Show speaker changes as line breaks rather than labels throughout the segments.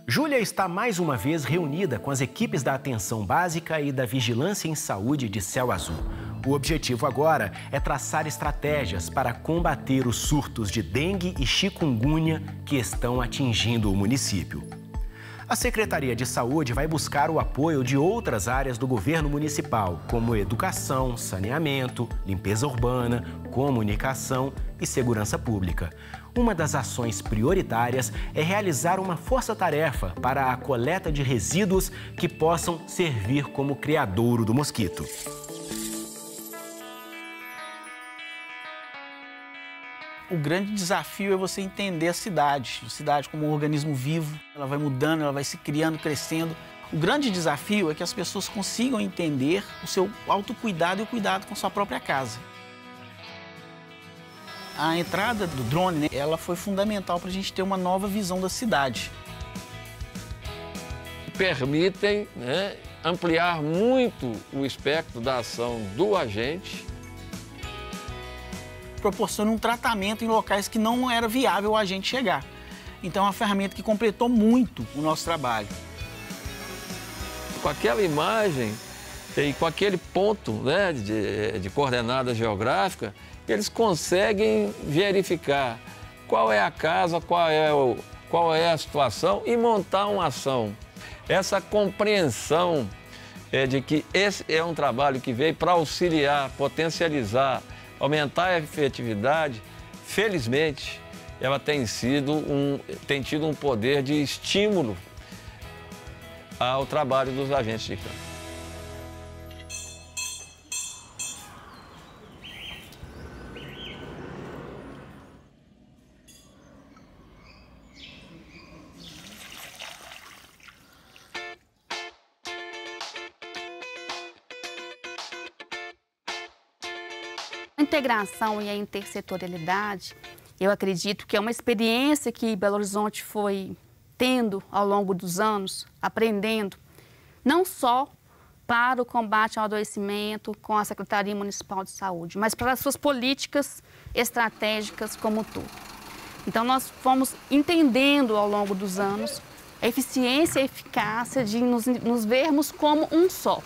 Júlia está mais uma vez reunida com as equipes da Atenção Básica e da Vigilância em Saúde de Céu Azul. O objetivo agora é traçar estratégias para combater os surtos de dengue e chikungunya que estão atingindo o município. A Secretaria de Saúde vai buscar o apoio de outras áreas do governo municipal, como educação, saneamento, limpeza urbana, comunicação e segurança pública. Uma das ações prioritárias é realizar uma força-tarefa para a coleta de resíduos que possam servir como criadouro do mosquito.
O grande desafio é você entender a cidade como um organismo vivo. Ela vai mudando, ela vai se criando, crescendo. O grande desafio é que as pessoas consigam entender o seu autocuidado e o cuidado com sua própria casa. A entrada do drone, né, ela foi fundamental para a gente ter uma nova visão da cidade.
Permitem, né, ampliar muito o espectro da ação do agente.
Proporciona um tratamento em locais que não era viável a gente chegar. Então é uma ferramenta que completou muito o nosso trabalho.
Com aquela imagem e com aquele ponto, né, de coordenada geográfica, eles conseguem verificar qual é a casa, qual é a situação e montar uma ação. Essa compreensão de que esse é um trabalho que veio para auxiliar, potencializar, aumentar a efetividade, felizmente, ela tem tido um poder de estímulo ao trabalho dos agentes de campo.
A integração e a intersetorialidade, eu acredito que é uma experiência que Belo Horizonte foi tendo ao longo dos anos, aprendendo, não só para o combate ao adoecimento com a Secretaria Municipal de Saúde, mas para as suas políticas estratégicas como um todo. Então, nós fomos entendendo ao longo dos anos a eficiência e a eficácia de nos vermos como um só.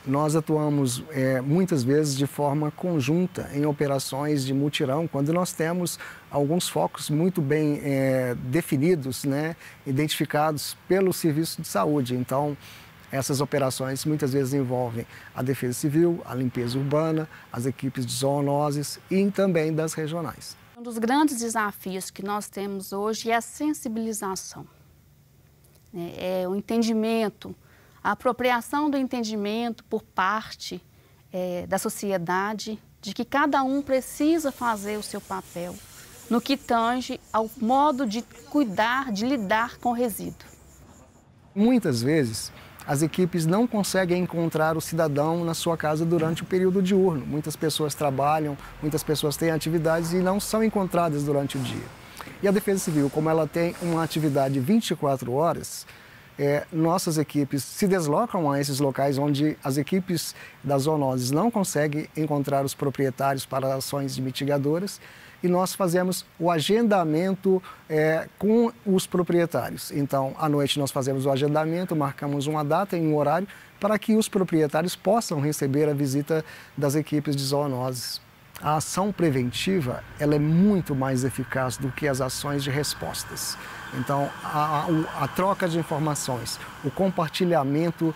Nós atuamos muitas vezes de forma conjunta em operações de mutirão, quando nós temos alguns focos muito bem definidos, né, identificados pelo Serviço de Saúde. Então, essas operações muitas vezes envolvem a Defesa Civil, a limpeza urbana, as equipes de zoonoses e também das regionais.
Um dos grandes desafios que nós temos hoje é a sensibilização, né? É o entendimento, a apropriação do entendimento por parte da sociedade de que cada um precisa fazer o seu papel no que tange ao modo de cuidar, de lidar com o resíduo.
Muitas vezes, as equipes não conseguem encontrar o cidadão na sua casa durante o período diurno. Muitas pessoas trabalham, muitas pessoas têm atividades e não são encontradas durante o dia. E a Defesa Civil, como ela tem uma atividade de 24 horas, nossas equipes se deslocam a esses locais onde as equipes das zoonoses não conseguem encontrar os proprietários para ações mitigadoras e nós fazemos o agendamento com os proprietários. Então, à noite nós fazemos o agendamento, marcamos uma data e um horário para que os proprietários possam receber a visita das equipes de zoonoses. A ação preventiva ela é muito mais eficaz do que as ações de respostas. Então, a troca de informações, o compartilhamento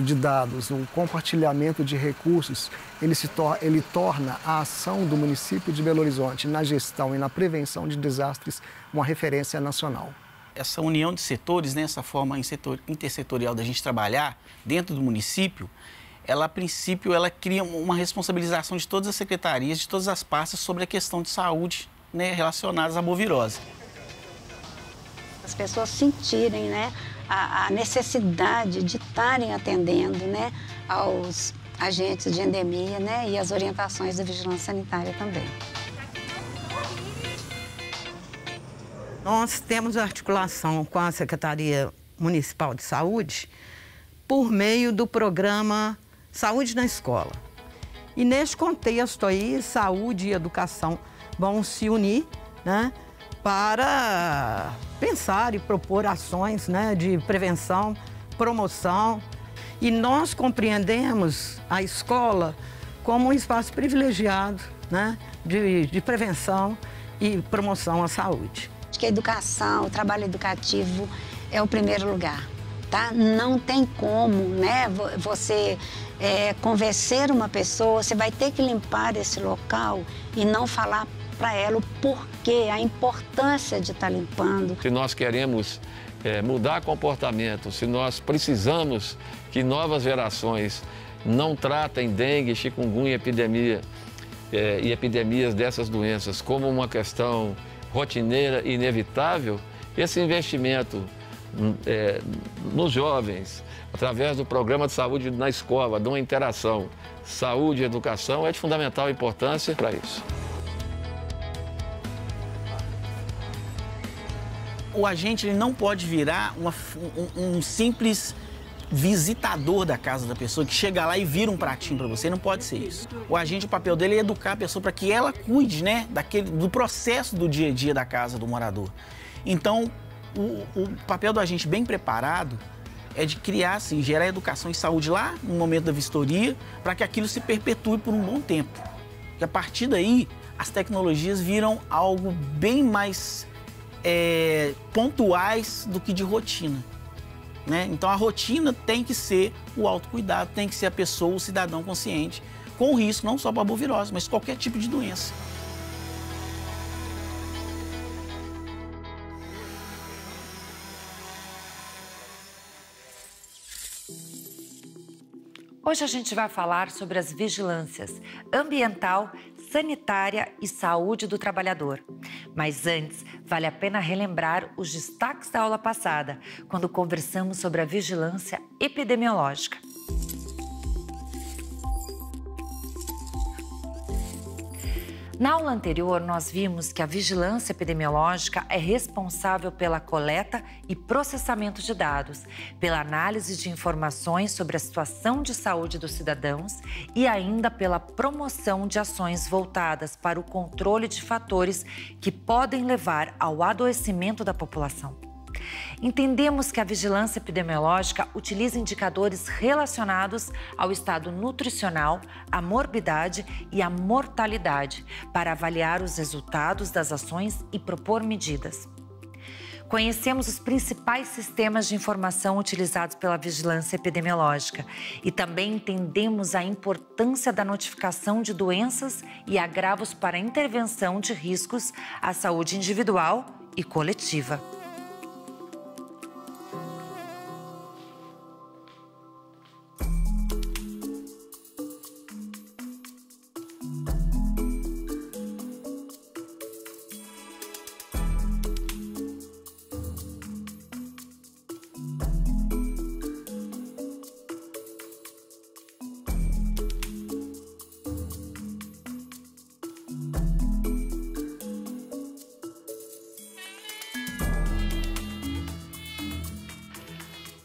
de dados, o compartilhamento de recursos, ele torna a ação do município de Belo Horizonte na gestão e na prevenção de desastres uma referência nacional.
Essa união de setores, né, essa forma intersetorial da gente trabalhar dentro do município, ela, a princípio, ela cria uma responsabilização de todas as secretarias, de todas as pastas sobre a questão de saúde, né, relacionadas à bovirose.
As pessoas sentirem, né, a necessidade de estarem atendendo, né, aos agentes de endemia, né, e as orientações da vigilância sanitária também.
Nós temos articulação com a Secretaria Municipal de Saúde por meio do programa Saúde na Escola. E neste contexto aí, saúde e educação vão se unir, né, para pensar e propor ações, né, de prevenção, promoção. E nós compreendemos a escola como um espaço privilegiado, né, de prevenção e promoção à saúde.
Acho que a educação, o trabalho educativo é o primeiro lugar, tá? Não tem como, né, você convencer uma pessoa, você vai ter que limpar esse local e não falar para ela o porquê, a importância de estar limpando.
Se nós queremos mudar comportamento, se nós precisamos que novas gerações não tratem dengue, chikungunya, e epidemias dessas doenças como uma questão rotineira e inevitável, esse investimento nos jovens, através do programa de saúde na escola, de uma interação saúde e educação, é de fundamental importância para isso.
O agente ele não pode virar um simples visitador da casa da pessoa que chega lá e vira um pratinho para você. Não pode ser isso. O agente, o papel dele é educar a pessoa para que ela cuide, né, do processo do dia a dia da casa do morador. Então, o papel do agente bem preparado é de criar, assim, gerar educação e saúde lá no momento da vistoria para que aquilo se perpetue por um bom tempo. E a partir daí, as tecnologias viram algo bem mais pontuais do que de rotina, né? Então a rotina tem que ser o autocuidado, tem que ser a pessoa, o cidadão consciente, com risco não só para a arbovirose, mas qualquer tipo de doença.
Hoje a gente vai falar sobre as vigilâncias ambiental, sanitária e saúde do trabalhador. Mas antes, vale a pena relembrar os destaques da aula passada, quando conversamos sobre a vigilância epidemiológica. Na aula anterior, nós vimos que a vigilância epidemiológica é responsável pela coleta e processamento de dados, pela análise de informações sobre a situação de saúde dos cidadãos e ainda pela promoção de ações voltadas para o controle de fatores que podem levar ao adoecimento da população. Entendemos que a vigilância epidemiológica utiliza indicadores relacionados ao estado nutricional, à morbidade e à mortalidade para avaliar os resultados das ações e propor medidas. Conhecemos os principais sistemas de informação utilizados pela vigilância epidemiológica e também entendemos a importância da notificação de doenças e agravos para a intervenção de riscos à saúde individual e coletiva.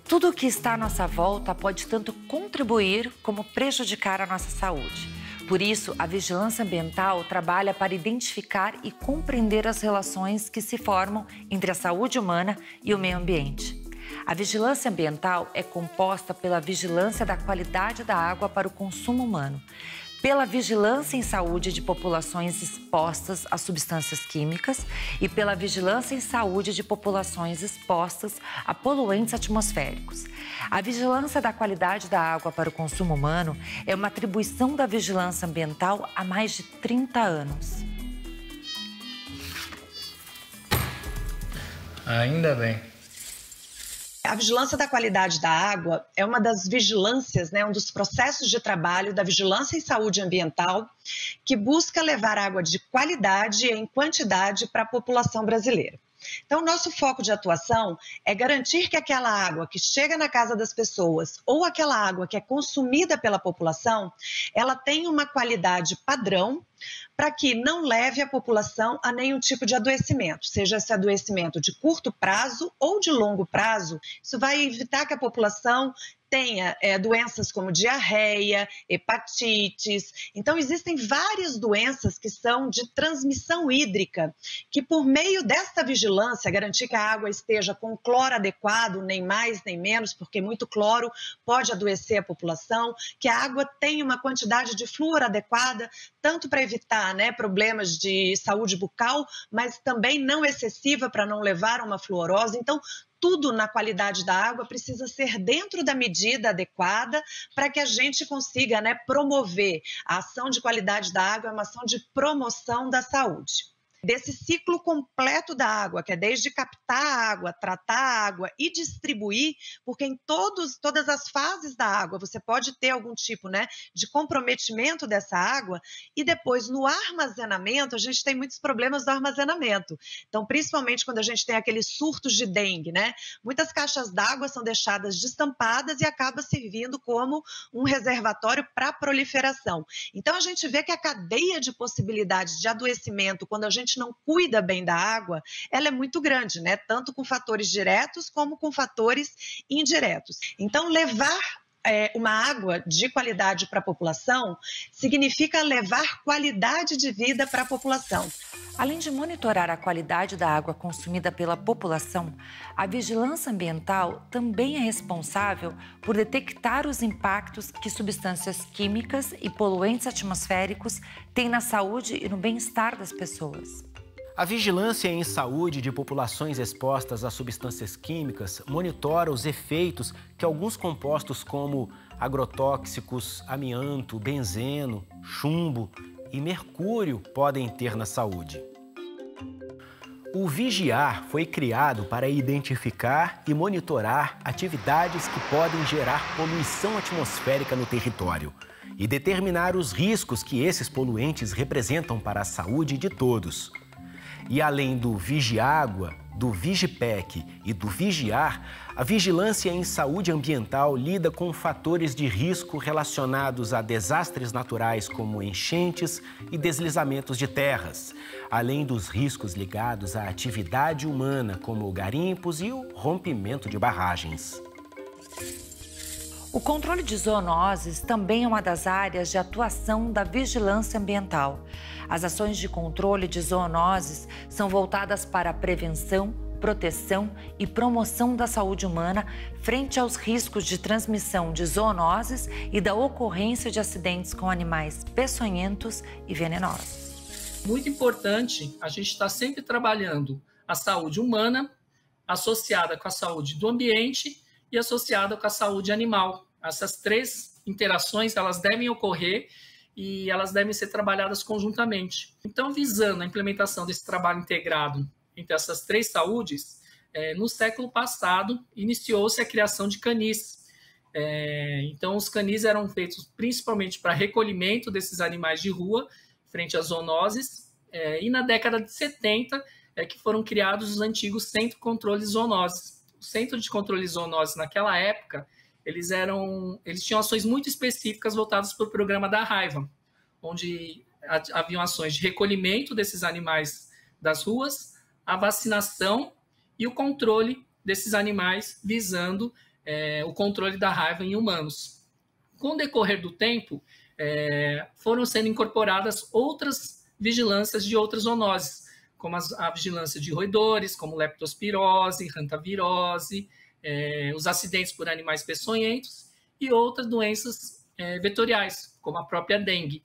Tudo o que está à nossa volta pode tanto contribuir como prejudicar a nossa saúde. Por isso, a vigilância ambiental trabalha para identificar e compreender as relações que se formam entre a saúde humana e o meio ambiente. A vigilância ambiental é composta pela vigilância da qualidade da água para o consumo humano, pela vigilância em saúde de populações expostas a substâncias químicas e pela vigilância em saúde de populações expostas a poluentes atmosféricos. A vigilância da qualidade da água para o consumo humano é uma atribuição da vigilância ambiental há mais de 30 anos.
Ainda bem.
A vigilância da qualidade da água é uma das vigilâncias, um dos processos de trabalho da vigilância em saúde ambiental que busca levar água de qualidade e em quantidade para a população brasileira. Então, nosso foco de atuação é garantir que aquela água que chega na casa das pessoas ou aquela água que é consumida pela população, ela tenha uma qualidade padrão para que não leve a população a nenhum tipo de adoecimento, seja esse adoecimento de curto prazo ou de longo prazo. Isso vai evitar que a população tenha doenças como diarreia, hepatites. Então, existem várias doenças que são de transmissão hídrica, que por meio desta vigilância, garantir que a água esteja com cloro adequado, nem mais nem menos, porque muito cloro pode adoecer a população, que a água tenha uma quantidade de flúor adequada, tanto para evitar problemas de saúde bucal, mas também não excessiva para não levar a uma fluorose. Então, tudo na qualidade da água precisa ser dentro da medida adequada para que a gente consiga promover a ação de qualidade da água, é uma ação de promoção da saúde. Desse ciclo completo da água, que é desde captar a água, tratar a água e distribuir, porque em todas as fases da água você pode ter algum tipo de comprometimento dessa água, e depois no armazenamento, a gente tem muitos problemas do armazenamento. Então, principalmente quando a gente tem aqueles surtos de dengue, muitas caixas d'água são deixadas destampadas e acaba servindo como um reservatório para proliferação. Então, a gente vê que a cadeia de possibilidades de adoecimento, quando a gente não cuida bem da água, ela é muito grande, tanto com fatores diretos como com fatores indiretos. Então, levar uma água de qualidade para a população significa levar qualidade de vida para a população.
Além de monitorar a qualidade da água consumida pela população, a vigilância ambiental também é responsável por detectar os impactos que substâncias químicas e poluentes atmosféricos têm na saúde e no bem-estar das pessoas.
A vigilância em saúde de populações expostas a substâncias químicas monitora os efeitos que alguns compostos como agrotóxicos, amianto, benzeno, chumbo e mercúrio podem ter na saúde. O Vigiar foi criado para identificar e monitorar atividades que podem gerar poluição atmosférica no território e determinar os riscos que esses poluentes representam para a saúde de todos. E além do Vigiágua, do Vigipec e do Vigiar, a vigilância em saúde ambiental lida com fatores de risco relacionados a desastres naturais como enchentes e deslizamentos de terras, além dos riscos ligados à atividade humana, como garimpos e o rompimento de barragens.
O controle de zoonoses também é uma das áreas de atuação da vigilância ambiental. As ações de controle de zoonoses são voltadas para a prevenção, proteção e promoção da saúde humana frente aos riscos de transmissão de zoonoses e da ocorrência de acidentes com animais peçonhentos e venenosos.
Muito importante a gente estar sempre trabalhando a saúde humana associada com a saúde do ambiente e associada com a saúde animal. Essas três interações, elas devem ocorrer e elas devem ser trabalhadas conjuntamente. Então, visando a implementação desse trabalho integrado entre essas três saúdes, no século passado, iniciou-se a criação de canis. Então, os canis eram feitos principalmente para recolhimento desses animais de rua, frente às zoonoses, e na década de 70 que foram criados os antigos Centro de Controle de Zoonoses. O Centro de Controle de Zoonoses, naquela época, eles tinham ações muito específicas voltadas para o programa da raiva, onde haviam ações de recolhimento desses animais das ruas, a vacinação e o controle desses animais, visando o controle da raiva em humanos. Com o decorrer do tempo, foram sendo incorporadas outras vigilâncias de outras zoonoses, como a vigilância de roedores, como leptospirose, hantavirose, os acidentes por animais peçonhentos e outras doenças vetoriais, como a própria dengue.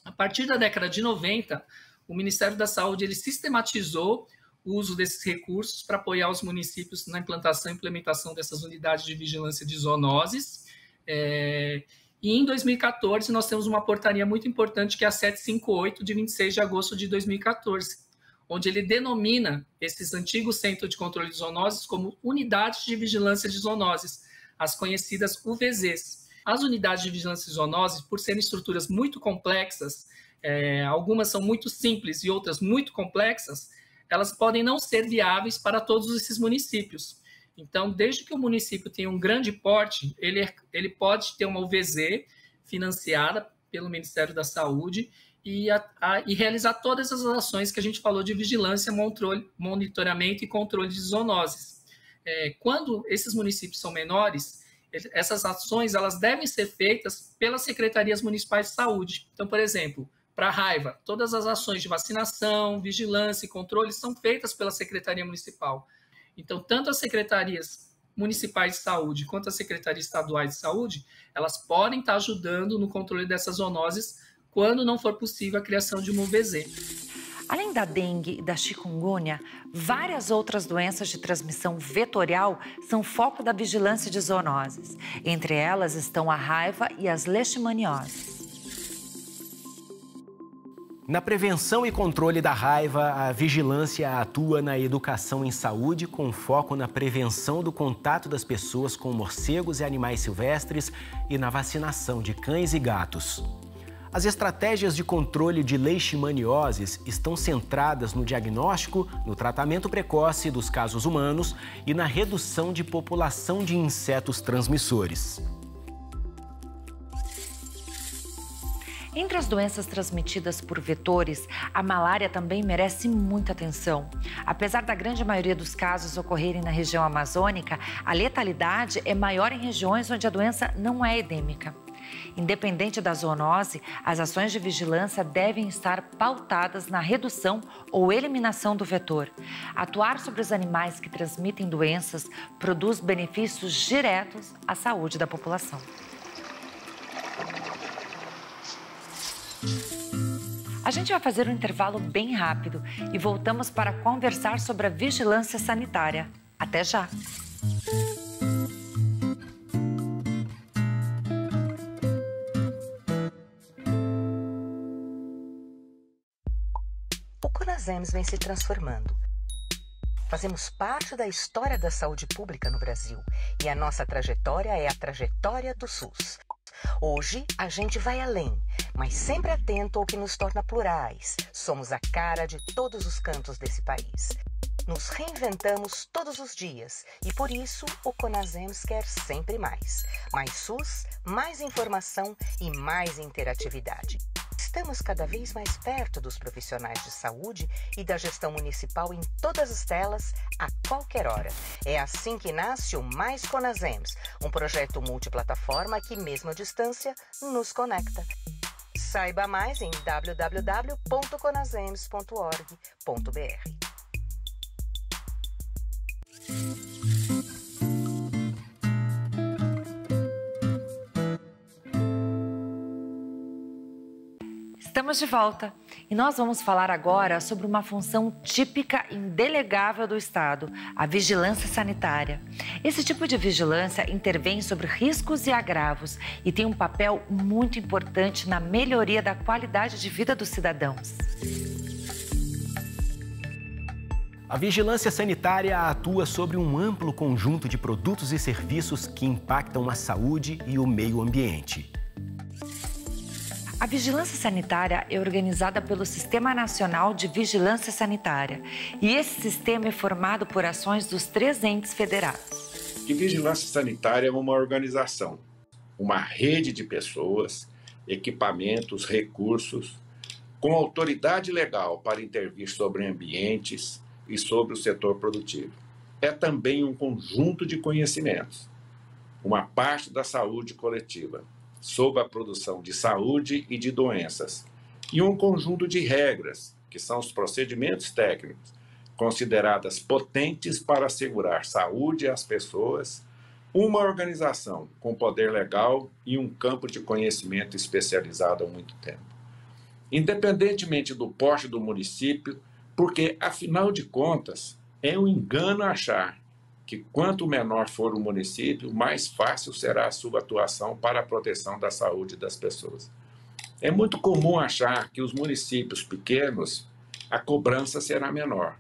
A partir da década de 90, o Ministério da Saúde ele sistematizou o uso desses recursos para apoiar os municípios na implantação e implementação dessas unidades de vigilância de zoonoses. E em 2014, nós temos uma portaria muito importante, que é a 758, de 26 de agosto de 2014, onde ele denomina esses antigos Centros de Controle de Zoonoses como Unidades de Vigilância de Zoonoses, as conhecidas UVZs. As unidades de vigilância de zoonoses, por serem estruturas muito complexas, algumas são muito simples e outras muito complexas, elas podem não ser viáveis para todos esses municípios. Então, desde que o município tenha um grande porte, ele pode ter uma UVZ financiada pelo Ministério da Saúde e realizar todas as ações que a gente falou de vigilância, monitoramento e controle de zoonoses. Quando esses municípios são menores, essas ações elas devem ser feitas pelas secretarias municipais de saúde. Então, por exemplo, para a raiva, todas as ações de vacinação, vigilância e controle são feitas pela Secretaria Municipal. Então, tanto as secretarias municipais de saúde quanto as secretarias estaduais de saúde, elas podem estar ajudando no controle dessas zoonoses quando não for possível a criação de uma UVZ.
Além da dengue e da chikungunya, várias outras doenças de transmissão vetorial são foco da vigilância de zoonoses. Entre elas estão a raiva e as leishmanioses.
Na prevenção e controle da raiva, a vigilância atua na educação em saúde com foco na prevenção do contato das pessoas com morcegos e animais silvestres e na vacinação de cães e gatos. As estratégias de controle de leishmanioses estão centradas no diagnóstico, no tratamento precoce dos casos humanos e na redução de população de insetos transmissores.
Entre as doenças transmitidas por vetores, a malária também merece muita atenção. Apesar da grande maioria dos casos ocorrerem na região amazônica, a letalidade é maior em regiões onde a doença não é endêmica. Independente da zoonose, as ações de vigilância devem estar pautadas na redução ou eliminação do vetor. Atuar sobre os animais que transmitem doenças produz benefícios diretos à saúde da população. A gente vai fazer um intervalo bem rápido e voltamos para conversar sobre a vigilância sanitária. Até já!
O CONASEMS vem se transformando. Fazemos parte da história da saúde pública no Brasil e a nossa trajetória é a trajetória do SUS. Hoje, a gente vai além, mas sempre atento ao que nos torna plurais. Somos a cara de todos os cantos desse país. Nos reinventamos todos os dias e, por isso, o CONASEMS quer sempre mais. Mais SUS, mais informação e mais interatividade. Estamos cada vez mais perto dos profissionais de saúde e da gestão municipal em todas as telas, a qualquer hora. É assim que nasce o Mais CONASEMS, um projeto multiplataforma que, mesmo à distância, nos conecta. Saiba mais em www.conasems.org.br.
Estamos de volta e nós vamos falar agora sobre uma função típica e indelegável do Estado, a vigilância sanitária. Esse tipo de vigilância intervém sobre riscos e agravos e tem um papel muito importante na melhoria da qualidade de vida dos cidadãos.
A vigilância sanitária atua sobre um amplo conjunto de produtos e serviços que impactam a saúde e o meio ambiente.
A vigilância sanitária é organizada pelo Sistema Nacional de Vigilância Sanitária e esse sistema é formado por ações dos 3 entes federados.
Que vigilância sanitária é uma organização, uma rede de pessoas, equipamentos, recursos, com autoridade legal para intervir sobre ambientes e sobre o setor produtivo. É também um conjunto de conhecimentos, uma parte da saúde coletiva, sobre a produção de saúde e de doenças, e um conjunto de regras, que são os procedimentos técnicos, consideradas potentes para assegurar saúde às pessoas, uma organização com poder legal e um campo de conhecimento especializado há muito tempo. Independentemente do porte do município, porque, afinal de contas, é um engano achar que quanto menor for o município, mais fácil será a sua atuação para a proteção da saúde das pessoas. É muito comum achar que os municípios pequenos, a cobrança será menor,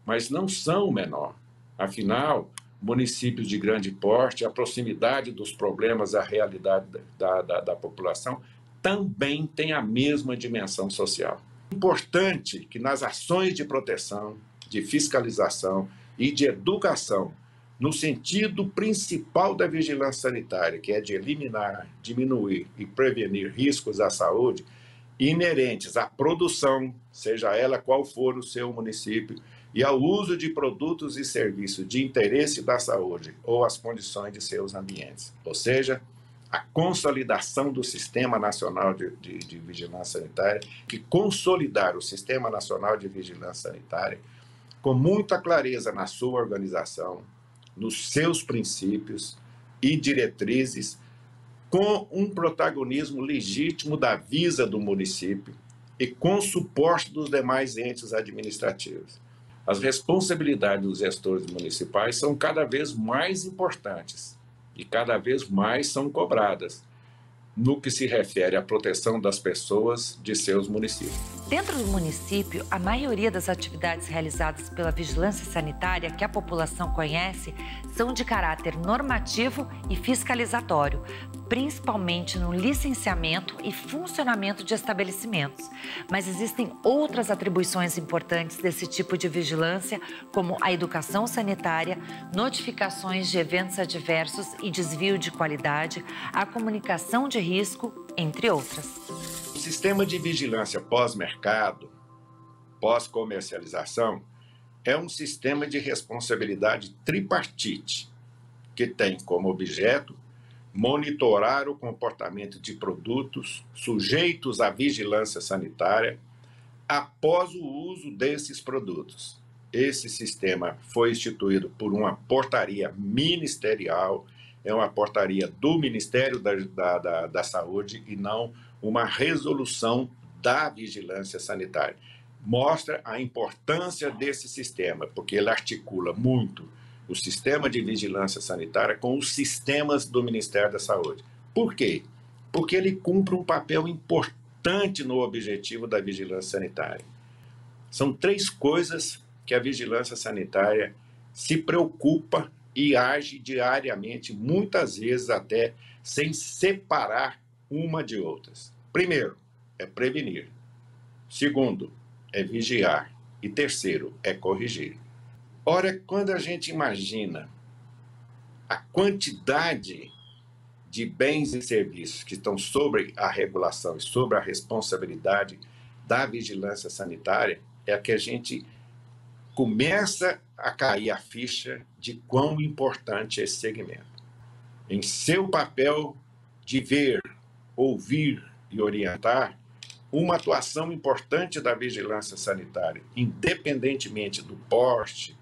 mas não são menor. Afinal, municípios de grande porte, a proximidade dos problemas à realidade da população também tem a mesma dimensão social. É importante que nas ações de proteção, de fiscalização e de educação, no sentido principal da vigilância sanitária, que é de eliminar, diminuir e prevenir riscos à saúde, inerentes à produção, seja ela qual for o seu município, e ao uso de produtos e serviços de interesse da saúde ou as condições de seus ambientes. Ou seja, a consolidação do Sistema Nacional de Vigilância Sanitária, que consolidar o Sistema Nacional de Vigilância Sanitária com muita clareza na sua organização, nos seus princípios e diretrizes, com um protagonismo legítimo da Visa do município e com suporte dos demais entes administrativos. As responsabilidades dos gestores municipais são cada vez mais importantes e cada vez mais são cobradas no que se refere à proteção das pessoas de seus municípios.
Dentro do município, a maioria das atividades realizadas pela vigilância sanitária que a população conhece são de caráter normativo e fiscalizatório, principalmente no licenciamento e funcionamento de estabelecimentos. Mas existem outras atribuições importantes desse tipo de vigilância, como a educação sanitária, notificações de eventos adversos e desvio de qualidade, a comunicação de risco, entre outras.
O sistema de vigilância pós-mercado, pós-comercialização, é um sistema de responsabilidade tripartite, que tem como objeto monitorar o comportamento de produtos sujeitos à vigilância sanitária após o uso desses produtos. Esse sistema foi instituído por uma portaria ministerial, é uma portaria do Ministério da Saúde e não uma resolução da vigilância sanitária. Mostra a importância desse sistema, porque ele articula muito o sistema de vigilância sanitária com os sistemas do Ministério da Saúde. Por quê? Porque ele cumpre um papel importante no objetivo da vigilância sanitária. São 3 coisas que a vigilância sanitária se preocupa e age diariamente, muitas vezes até sem separar uma de outras. Primeiro, é prevenir. Segundo, é vigiar. E terceiro, é corrigir. Ora, quando a gente imagina a quantidade de bens e serviços que estão sobre a regulação e sobre a responsabilidade da vigilância sanitária, é que a gente começa a cair a ficha de quão importante é esse segmento. Em seu papel de ver, ouvir e orientar, uma atuação importante da vigilância sanitária, independentemente do porte,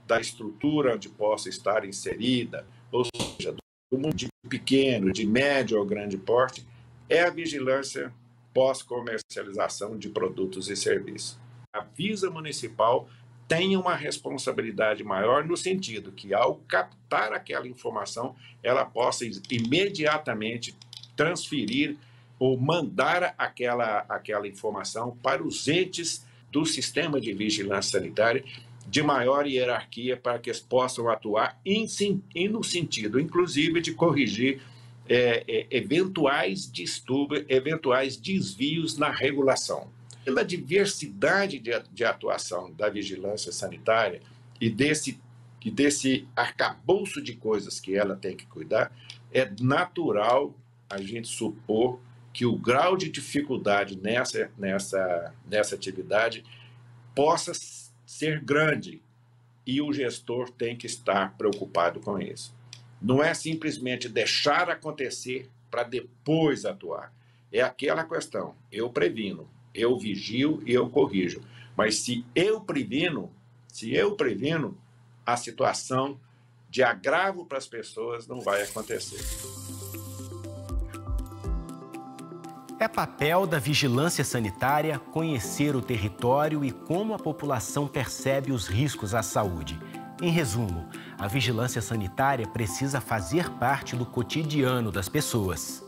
da estrutura onde possa estar inserida, ou seja, do mundo de pequeno, de médio ou grande porte, é a vigilância pós-comercialização de produtos e serviços. A Visa Municipal tem uma responsabilidade maior no sentido que, ao captar aquela informação, ela possa imediatamente transferir ou mandar aquela informação para os entes do sistema de vigilância sanitária de maior hierarquia para que eles possam atuar e no sentido, inclusive, de corrigir eventuais distúrbios, eventuais desvios na regulação. Pela diversidade de atuação da vigilância sanitária e desse arcabouço de coisas que ela tem que cuidar, é natural a gente supor que o grau de dificuldade nessa atividade possa ser grande e o gestor tem que estar preocupado com isso. Não é simplesmente deixar acontecer para depois atuar. É aquela questão, eu previno, eu vigio e eu corrijo. Mas se eu previno, a situação de agravo para as pessoas não vai acontecer.
É papel da vigilância sanitária conhecer o território e como a população percebe os riscos à saúde. Em resumo, a vigilância sanitária precisa fazer parte do cotidiano das pessoas.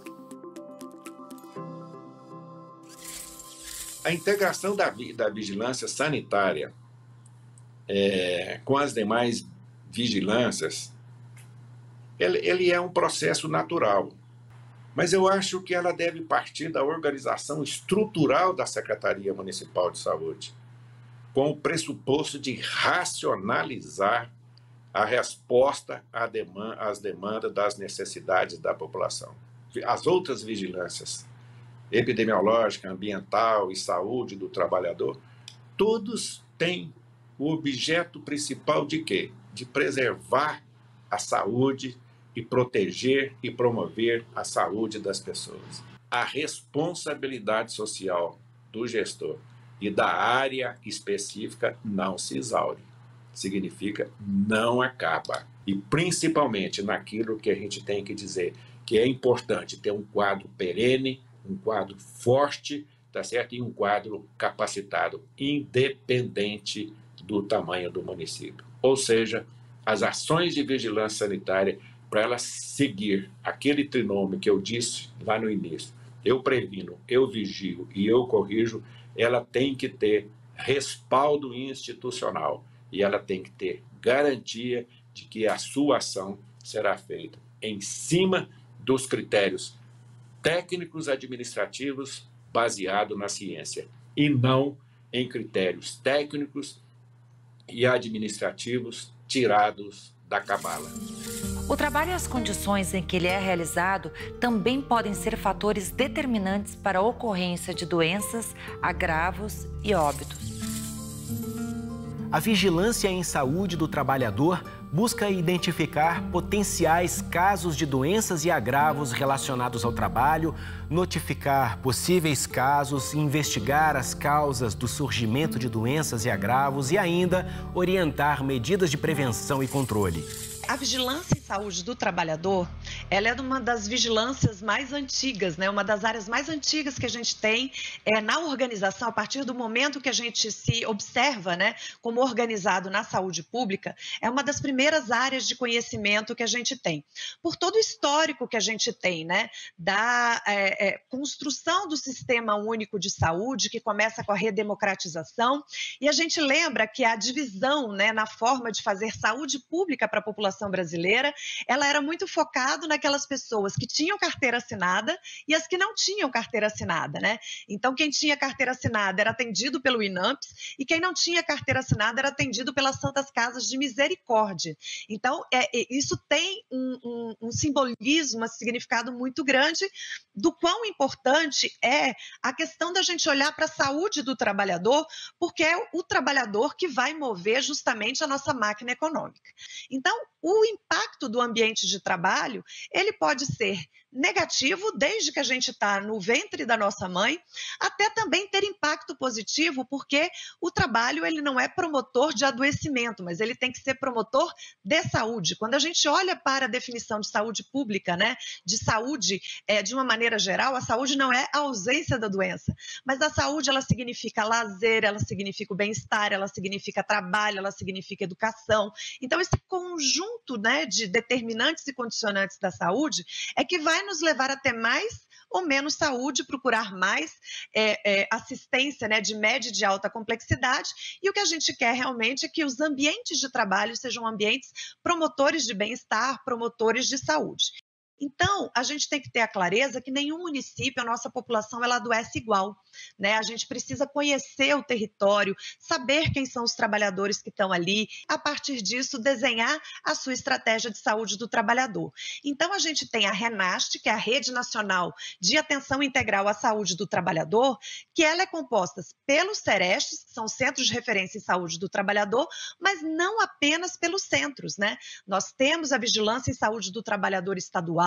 A integração da vigilância sanitária com as demais vigilâncias, ele é um processo natural. Mas eu acho que ela deve partir da organização estrutural da Secretaria Municipal de Saúde, com o pressuposto de racionalizar a resposta às demandas das necessidades da população. As outras vigilâncias epidemiológica, ambiental e saúde do trabalhador, todos têm o objeto principal de quê? De preservar a saúde e proteger e promover a saúde das pessoas. A responsabilidade social do gestor e da área específica não se exaure. Significa não acaba. E principalmente naquilo que a gente tem que dizer, que é importante ter um quadro perene, um quadro forte, tá certo? E um quadro capacitado, independente do tamanho do município. Ou seja, as ações de vigilância sanitária, para elas seguir aquele trinômio que eu disse lá no início, eu previno, eu vigio e eu corrijo, ela tem que ter respaldo institucional e ela tem que ter garantia de que a sua ação será feita em cima dos critérios técnicos administrativos baseado na ciência e não em critérios técnicos e administrativos tirados da cabala.
O trabalho e as condições em que ele é realizado também podem ser fatores determinantes para a ocorrência de doenças, agravos e óbitos.
A vigilância em saúde do trabalhador busca identificar potenciais casos de doenças e agravos relacionados ao trabalho, notificar possíveis casos, investigar as causas do surgimento de doenças e agravos e ainda orientar medidas de prevenção e controle.
A vigilância em saúde do trabalhador, ela é uma das vigilâncias mais antigas, né? Uma das áreas mais antigas que a gente tem na organização, a partir do momento que a gente se observa, né, como organizado na saúde pública, é uma das primeiras áreas de conhecimento que a gente tem. Por todo o histórico que a gente tem, né, da construção do Sistema Único de Saúde, que começa com a redemocratização, e a gente lembra que a divisão, né, na forma de fazer saúde pública para a população brasileira, ela era muito focada naquelas pessoas que tinham carteira assinada e as que não tinham carteira assinada, né? Então, quem tinha carteira assinada era atendido pelo INAMPS e quem não tinha carteira assinada era atendido pelas Santas Casas de Misericórdia. Então, isso tem um simbolismo, um significado muito grande do quão importante é a questão da gente olhar para a saúde do trabalhador, porque é o trabalhador que vai mover justamente a nossa máquina econômica. Então, o impacto do ambiente de trabalho, ele pode ser negativo, desde que a gente está no ventre da nossa mãe, até também ter impacto positivo, porque o trabalho ele não é promotor de adoecimento, mas ele tem que ser promotor de saúde. Quando a gente olha para a definição de saúde pública, né, de saúde de uma maneira geral, a saúde não é a ausência da doença, mas a saúde ela significa lazer, ela significa o bem-estar, ela significa trabalho, ela significa educação. Então, esse conjunto, né, de determinantes e condicionantes da saúde é que vai nos levar a ter mais ou menos saúde, procurar mais assistência, né, de média e de alta complexidade, e o que a gente quer realmente é que os ambientes de trabalho sejam ambientes promotores de bem-estar, promotores de saúde. Então, a gente tem que ter a clareza que nenhum município, a nossa população, ela adoece igual, né? A gente precisa conhecer o território, saber quem são os trabalhadores que estão ali, a partir disso, desenhar a sua estratégia de saúde do trabalhador. Então, a gente tem a RENAST, que é a Rede Nacional de Atenção Integral à Saúde do Trabalhador, que ela é composta pelos CERESTs, que são os Centros de Referência em Saúde do Trabalhador, mas não apenas pelos centros, né? Nós temos a Vigilância em Saúde do Trabalhador Estadual,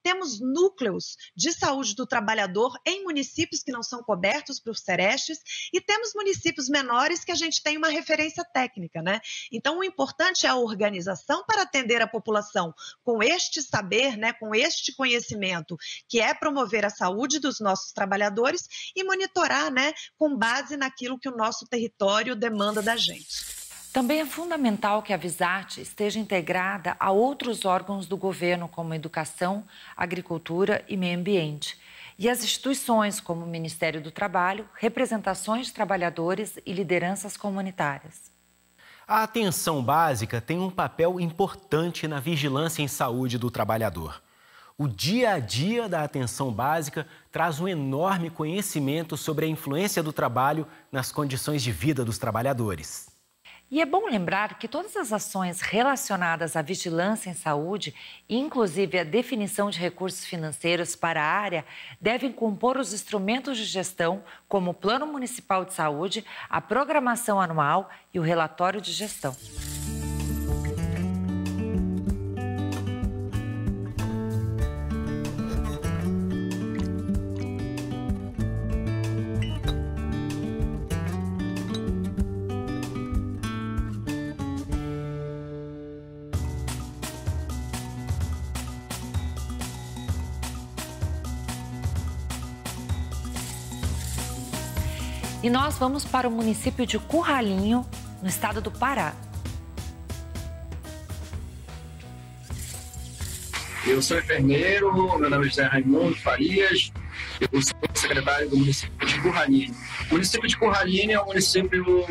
temos núcleos de saúde do trabalhador em municípios que não são cobertos por CERESTs e temos municípios menores que a gente tem uma referência técnica, né? Então, o importante é a organização para atender a população com este saber, né, com este conhecimento, que é promover a saúde dos nossos trabalhadores e monitorar, né, com base naquilo que o nosso território demanda da gente.
Também é fundamental que a Visart esteja integrada a outros órgãos do governo, como Educação, Agricultura e Meio Ambiente, e as instituições como o Ministério do Trabalho, representações de trabalhadores e lideranças comunitárias.
A atenção básica tem um papel importante na vigilância em saúde do trabalhador. O dia a dia da atenção básica traz um enorme conhecimento sobre a influência do trabalho nas condições de vida dos trabalhadores.
E é bom lembrar que todas as ações relacionadas à vigilância em saúde, inclusive a definição de recursos financeiros para a área, devem compor os instrumentos de gestão, como o Plano Municipal de Saúde, a programação anual e o relatório de gestão. E nós vamos para o município de Curralinho, no estado do Pará.
Eu sou enfermeiro, meu nome é José Raimundo Farias, eu sou secretário do município de Curralinho. O município de Curralinho é um município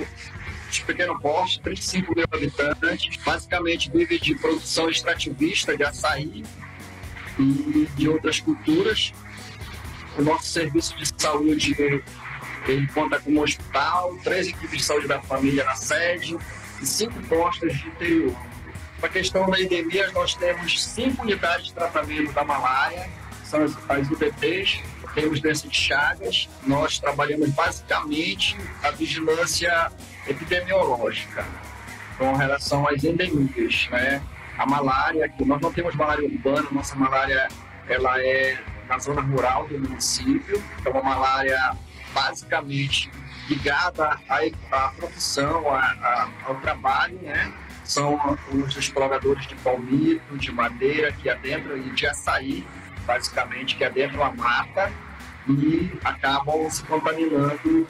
de pequeno porte, 35 mil habitantes, basicamente vive de produção extrativista de açaí e de outras culturas. O nosso serviço de saúde, ele conta com um hospital, 3 equipes de saúde da família na sede e 5 postos de interior. Para a questão da endemia, nós temos 5 unidades de tratamento da malária, são as UBPs, temos doença de Chagas. Nós trabalhamos basicamente a vigilância epidemiológica com relação às endemias, né? A malária, que nós não temos malária urbana, nossa malária ela é na zona rural do município, é uma malária basicamente ligada à profissão, ao trabalho, né? São os exploradores de palmito, de madeira que adentram e de açaí, basicamente, que adentram a mata e acabam se contaminando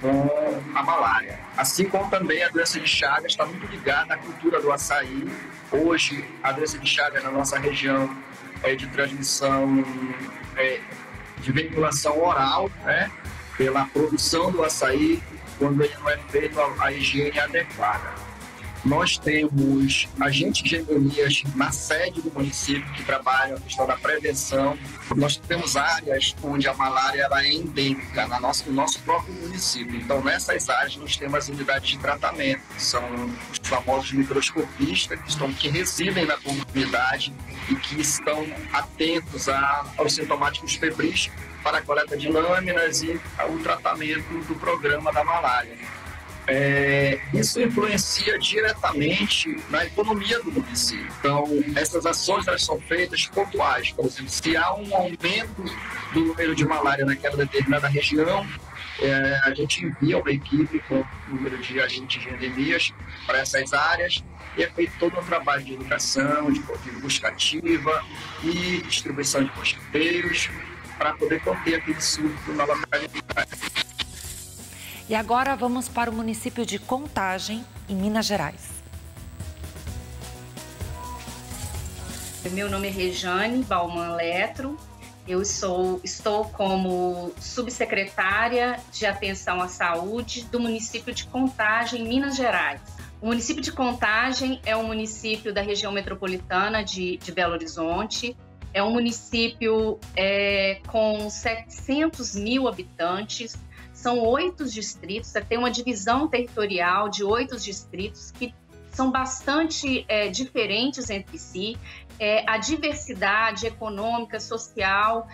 com a malária. Assim como também a doença de Chagas está muito ligada à cultura do açaí. Hoje, a doença de Chagas na nossa região é de transmissão, de veiculação oral, né? Pela produção do açaí, quando ele não é feito a higiene adequada. Nós temos agentes de endemias na sede do município que trabalham a questão da prevenção. Nós temos áreas onde a malária ela é endêmica no nosso próprio município. Então, nessas áreas, nós temos as unidades de tratamento, que são os famosos microscopistas, que residem na comunidade e que estão atentos aos sintomáticos febris para a coleta de lâminas e o tratamento do programa da malária. Isso influencia diretamente na economia do município. Então, essas ações elas são feitas pontuais. Por exemplo, se há um aumento do número de malária naquela determinada região, a gente envia uma equipe com o número de agentes de endemias para essas áreas e é feito todo um trabalho de educação, de busca ativa e distribuição de mosquiteiros para poder conter aquele surto na localidade.
E agora vamos para o município de Contagem, em Minas Gerais.
Meu nome é Rejane Bauman Letro. Eu estou como subsecretária de Atenção à Saúde do município de Contagem, Minas Gerais. O município de Contagem é um município da região metropolitana de Belo Horizonte. É um município com 700 mil habitantes. São 8 distritos, tem uma divisão territorial de 8 distritos que são bastante diferentes entre si. A diversidade econômica, social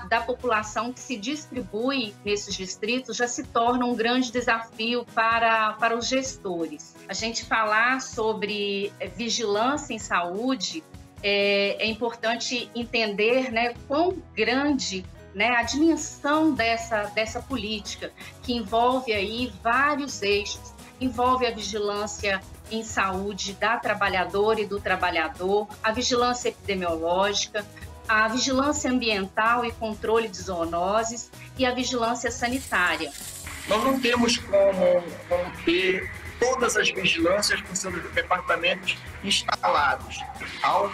da população que se distribui nesses distritos já se torna um grande desafio para os gestores. A gente falar sobre vigilância em saúde, é importante entender, né, quão grande, né, a dimensão dessa política, que envolve aí vários eixos, envolve a vigilância em saúde da trabalhadora e do trabalhador, a vigilância epidemiológica, a vigilância ambiental e controle de zoonoses e a vigilância sanitária.
Nós não temos como ter todas as vigilâncias com seus departamentos instalados. Há um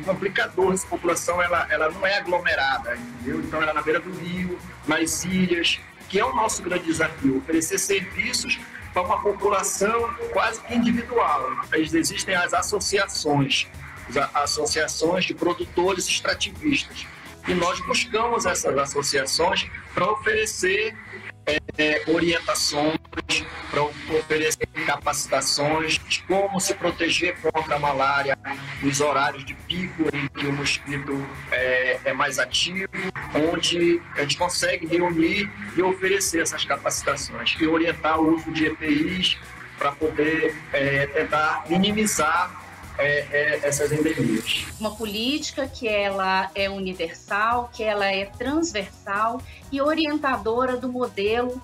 complicador, essa população ela não é aglomerada, entendeu? Então ela é na beira do rio, nas ilhas, que é o nosso grande desafio, oferecer serviços para uma população quase que individual. Existem as associações de produtores extrativistas, e nós buscamos essas associações para oferecer orientações, para para oferecer capacitações de como se proteger contra a malária nos horários de pico em que o mosquito é mais ativo, onde a gente consegue reunir e oferecer essas capacitações e orientar o uso de EPIs para poder tentar minimizar essas endemias.
Uma política que ela é universal, que ela é transversal e orientadora do modelo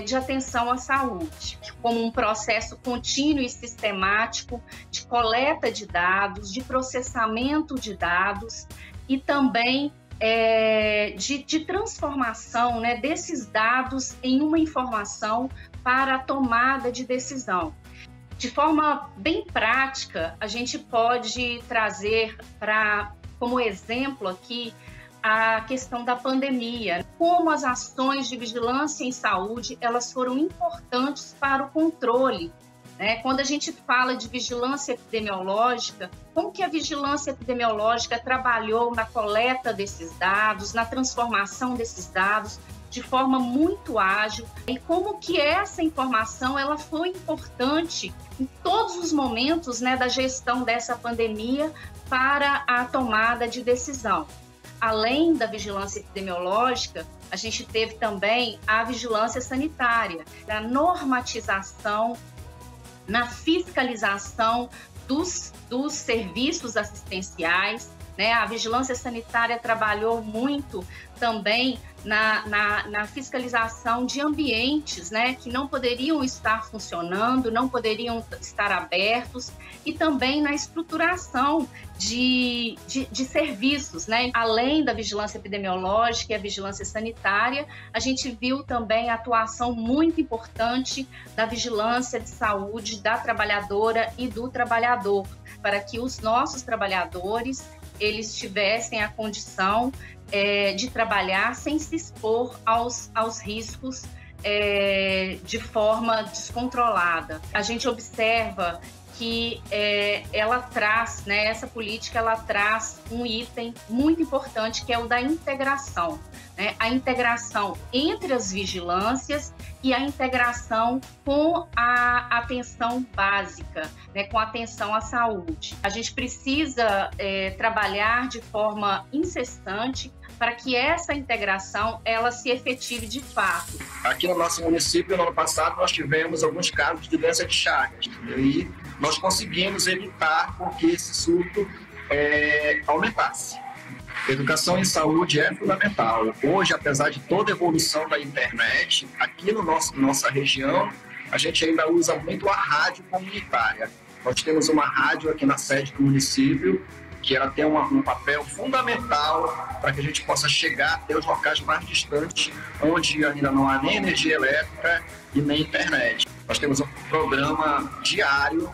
de atenção à saúde, como um processo contínuo e sistemático de coleta de dados, de processamento de dados e também de transformação, né, desses dados em uma informação para a tomada de decisão. De forma bem prática, a gente pode trazer como exemplo aqui a questão da pandemia, como as ações de vigilância em saúde, elas foram importantes para o controle, né? Quando a gente fala de vigilância epidemiológica, como que a vigilância epidemiológica trabalhou na coleta desses dados, na transformação desses dados de forma muito ágil, e como que essa informação ela foi importante em todos os momentos, né, da gestão dessa pandemia para a tomada de decisão. Além da vigilância epidemiológica, a gente teve também a vigilância sanitária, a normatização, na fiscalização dos serviços assistenciais, né? A vigilância sanitária trabalhou muito também na fiscalização de ambientes, né, que não poderiam estar funcionando, não poderiam estar abertos, e também na estruturação de serviços, né? Além da vigilância epidemiológica e a vigilância sanitária, a gente viu também a atuação muito importante da vigilância de saúde da trabalhadora e do trabalhador, para que os nossos trabalhadores eles tivessem a condição de trabalhar sem se expor aos riscos de forma descontrolada. A gente observa que ela traz, né, essa política ela traz um item muito importante, que é o da integração, né? A integração entre as vigilâncias e a integração com a atenção básica, né, com a atenção à saúde. A gente precisa trabalhar de forma incessante para que essa integração ela se efetive de fato.
Aqui no nosso município, no ano passado, nós tivemos alguns casos de doença de Chagas, e nós conseguimos evitar que esse surto aumentasse. Educação em saúde é fundamental. Hoje, apesar de toda a evolução da internet, aqui no nossa região, a gente ainda usa muito a rádio comunitária. Nós temos uma rádio aqui na sede do município, que ela tem um papel fundamental para que a gente possa chegar até os locais mais distantes, onde ainda não há nem energia elétrica e nem internet. Nós temos um programa diário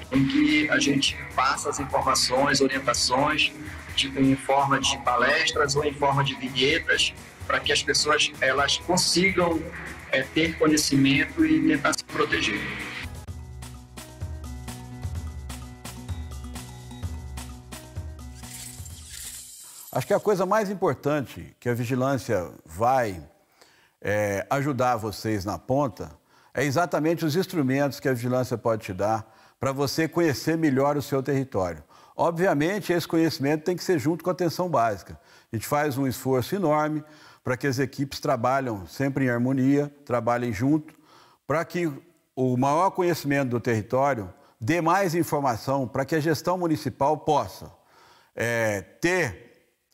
em que a gente passa as informações, orientações, em forma de palestras ou em forma de vinhetas, para que as pessoas elas consigam ter conhecimento e tentar se proteger.
Acho que a coisa mais importante que a vigilância vai ajudar vocês na ponta é exatamente os instrumentos que a vigilância pode te dar para você conhecer melhor o seu território. Obviamente, esse conhecimento tem que ser junto com a atenção básica. A gente faz um esforço enorme para que as equipes trabalhem sempre em harmonia, trabalhem junto, para que o maior conhecimento do território dê mais informação para que a gestão municipal possa ter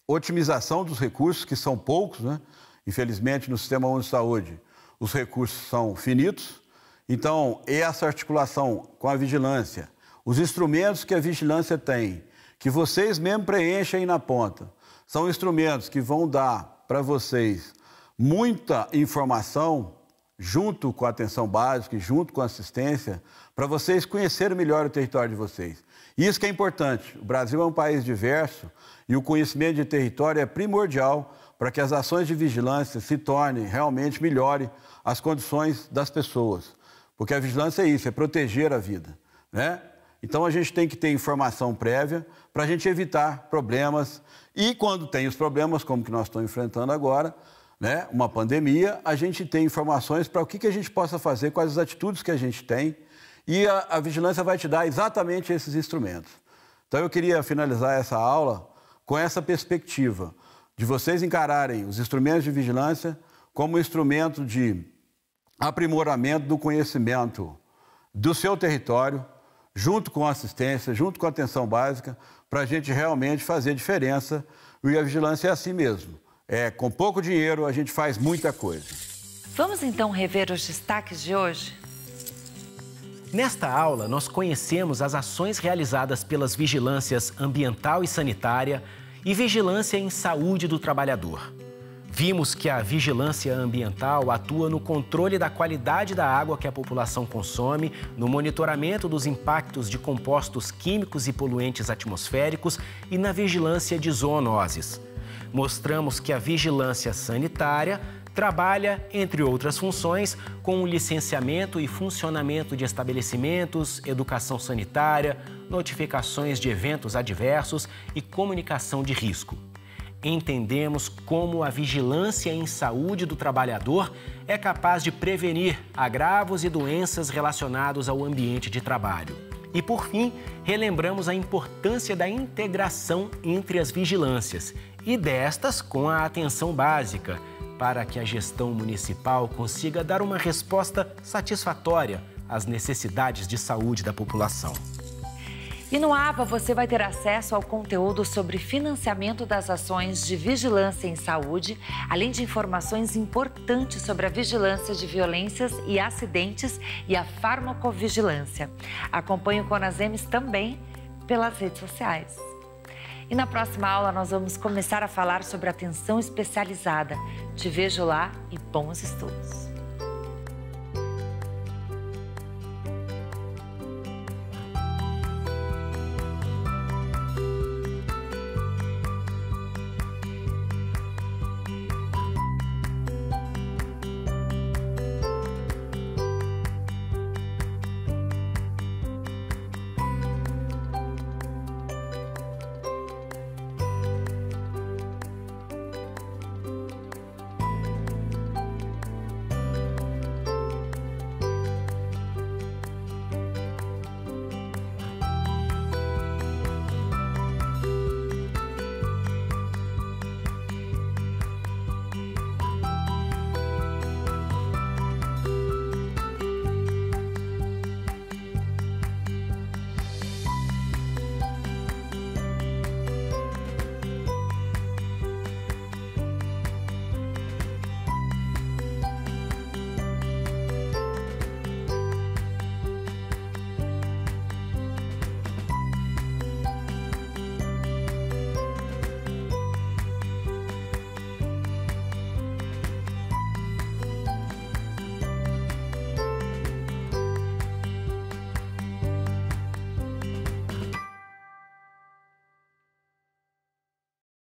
otimização dos recursos, que são poucos, né? Infelizmente, no Sistema Único de Saúde, os recursos são finitos. Então, essa articulação com a vigilância, os instrumentos que a vigilância tem, que vocês mesmo preenchem aí na ponta, são instrumentos que vão dar para vocês muita informação, junto com a atenção básica e junto com a assistência, para vocês conhecerem melhor o território de vocês. Isso que é importante. O Brasil é um país diverso e o conhecimento de território é primordial para que as ações de vigilância se tornem realmente melhorem as condições das pessoas. Porque a vigilância é isso, é proteger a vida, né? Então a gente tem que ter informação prévia para a gente evitar problemas. E quando tem os problemas, como que nós estamos enfrentando agora, né, uma pandemia, a gente tem informações para o que a gente possa fazer, quais as atitudes que a gente tem, e a vigilância vai te dar exatamente esses instrumentos. Então, eu queria finalizar essa aula com essa perspectiva de vocês encararem os instrumentos de vigilância como um instrumento de aprimoramento do conhecimento do seu território, junto com a assistência, junto com a atenção básica, para a gente realmente fazer diferença. E a vigilância é assim mesmo. Com pouco dinheiro a gente faz muita coisa.
Vamos então rever os destaques de hoje?
Nesta aula, nós conhecemos as ações realizadas pelas vigilâncias ambiental e sanitária e vigilância em saúde do trabalhador. Vimos que a vigilância ambiental atua no controle da qualidade da água que a população consome, no monitoramento dos impactos de compostos químicos e poluentes atmosféricos e na vigilância de zoonoses. Mostramos que a vigilância sanitária trabalha, entre outras funções, com o licenciamento e funcionamento de estabelecimentos, educação sanitária, notificações de eventos adversos e comunicação de risco. Entendemos como a vigilância em saúde do trabalhador é capaz de prevenir agravos e doenças relacionados ao ambiente de trabalho. E, por fim, relembramos a importância da integração entre as vigilâncias e destas com a atenção básica, para que a gestão municipal consiga dar uma resposta satisfatória às necessidades de saúde da população.
E no AVA você vai ter acesso ao conteúdo sobre financiamento das ações de vigilância em saúde, além de informações importantes sobre a vigilância de violências e acidentes e a farmacovigilância. Acompanhe o Conasems também pelas redes sociais. E na próxima aula nós vamos começar a falar sobre atenção especializada. Te vejo lá e bons estudos!